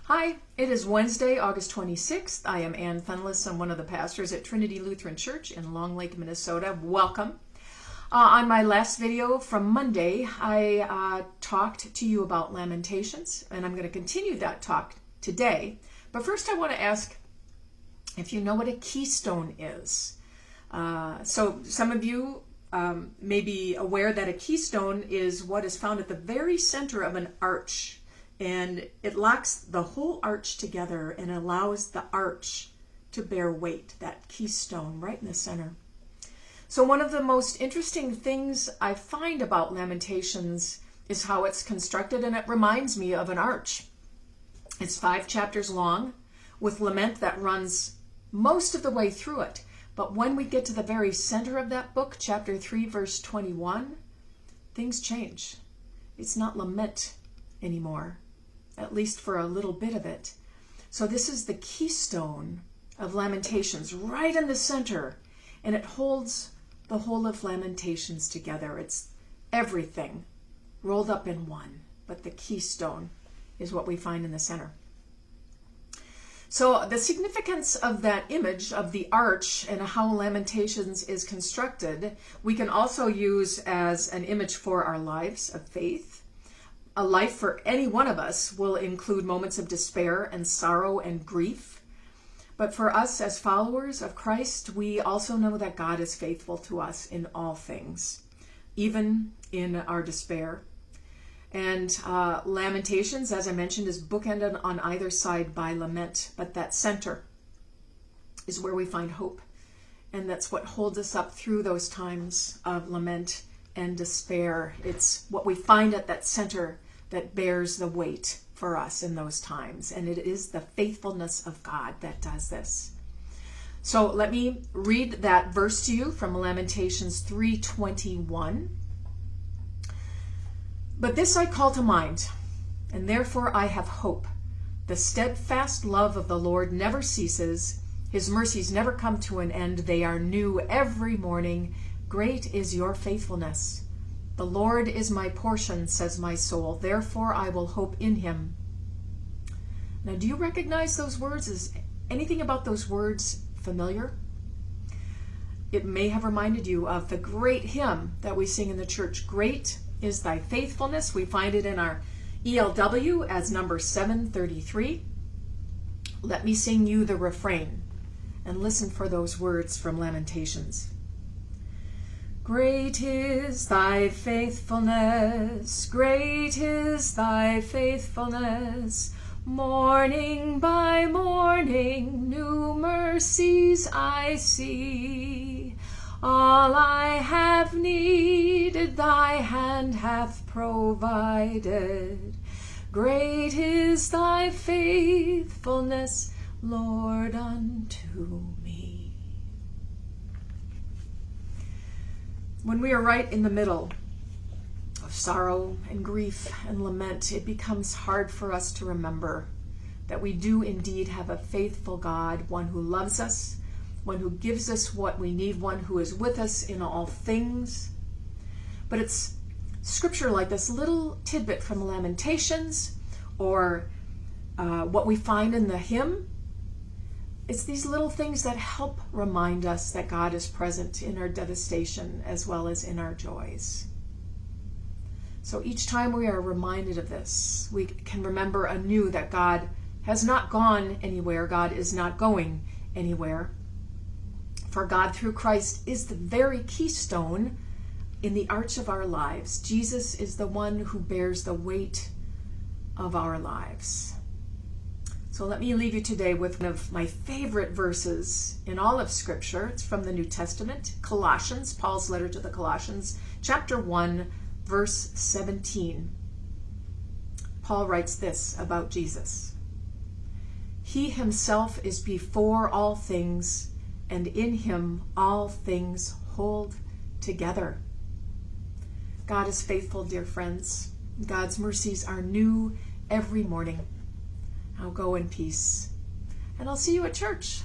Hi, it is Wednesday, August 26th. I am Ann Fenlason, one of the pastors at Trinity Lutheran Church in Long Lake, Minnesota. Welcome. On my last video from Monday, I talked to you about Lamentations, and I'm going to continue that talk today. But first I want to ask if you know what a keystone is. So some of you may be aware that a keystone is what is found at the very center of an arch. And it locks the whole arch together and allows the arch to bear weight, that keystone right in the center. So one of the most interesting things I find about Lamentations is how it's constructed, and it reminds me of an arch. It's 5 chapters long with lament that runs most of the way through it. But when we get to the very center of that book, chapter 3, verse 21, things change. It's not lament anymore, at least for a little bit of it. So this is the keystone of Lamentations, right in the center, and it holds the whole of Lamentations together. It's everything rolled up in one, but the keystone is what we find in the center. So the significance of that image of the arch and how Lamentations is constructed, we can also use as an image for our lives of faith. A life for any one of us will include moments of despair and sorrow and grief. But for us as followers of Christ, we also know that God is faithful to us in all things, even in our despair. And Lamentations, as I mentioned, is bookended on either side by lament, but that center is where we find hope. And that's what holds us up through those times of lament and despair. It's what we find at that center that bears the weight for us in those times. And it is the faithfulness of God that does this. So let me read that verse to you from Lamentations 3:21. But this I call to mind, and therefore I have hope. The steadfast love of the Lord never ceases. His mercies never come to an end. They are new every morning. Great is your faithfulness. The Lord is my portion, says my soul. Therefore I will hope in him. Now, do you recognize those words? Is anything about those words familiar? It may have reminded you of the great hymn that we sing in the church, Great is thy faithfulness. We find it in our ELW as number 733. Let me sing you the refrain and listen for those words from Lamentations. Great is thy faithfulness, great is thy faithfulness. Morning by morning, new mercies I see. All I have needed, thy hand hath provided. Great is thy faithfulness, Lord, unto me. When we are right in the middle of sorrow and grief and lament, it becomes hard for us to remember that we do indeed have a faithful God, one who loves us, one who gives us what we need, one who is with us in all things. But it's scripture like this little tidbit from Lamentations or what we find in the hymn. It's these little things that help remind us that God is present in our devastation as well as in our joys. So each time we are reminded of this, we can remember anew that God has not gone anywhere. God is not going anywhere. For God through Christ is the very keystone in the arch of our lives. Jesus is the one who bears the weight of our lives. So let me leave you today with one of my favorite verses in all of Scripture. It's from the New Testament, Colossians, Paul's letter to the Colossians, chapter 1, verse 17. Paul writes this about Jesus. He himself is before all things, and in him all things hold together. God is faithful, dear friends. God's mercies are new every morning. Now go in peace, and I'll see you at church.